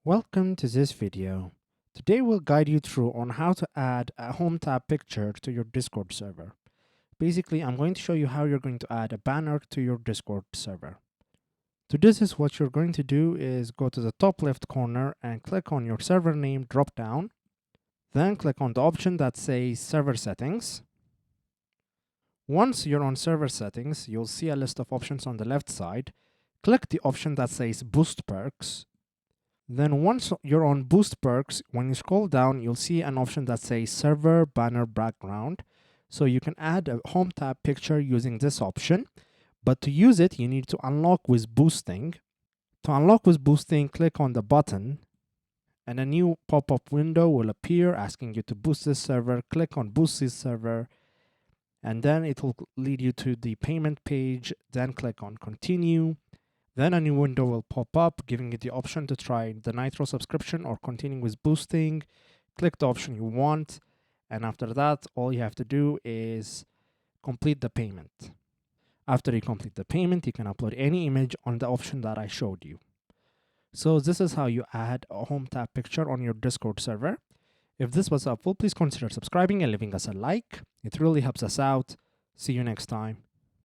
Welcome to this video. Today we'll guide you through on how to add a home tab picture to your Discord server. Basically, I'm going to show you how you're going to add a banner to your Discord server. To do this, what you're going to do is go to the top left corner and click on your server name drop down. Then click on the option that says server settings. Once you're on server settings, you'll see a list of options on the left side. Click the option that says boost perks. Then once you're on Boost Perks, when you scroll down, you'll see an option that says Server Banner Background. So you can add a home tab picture using this option. But to use it, you need to unlock with boosting. To unlock with boosting, click on the button and a new pop-up window will appear asking you to boost this server. Click on Boost this server and then it will lead you to the payment page. Then click on Continue. Then a new window will pop up, giving you the option to try the Nitro subscription or continuing with boosting. Click the option you want, and after that, all you have to do is complete the payment. After you complete the payment, you can upload any image on the option that I showed you. So this is how you add a home tab picture on your Discord server. If this was helpful, please consider subscribing and leaving us a like. It really helps us out. See you next time.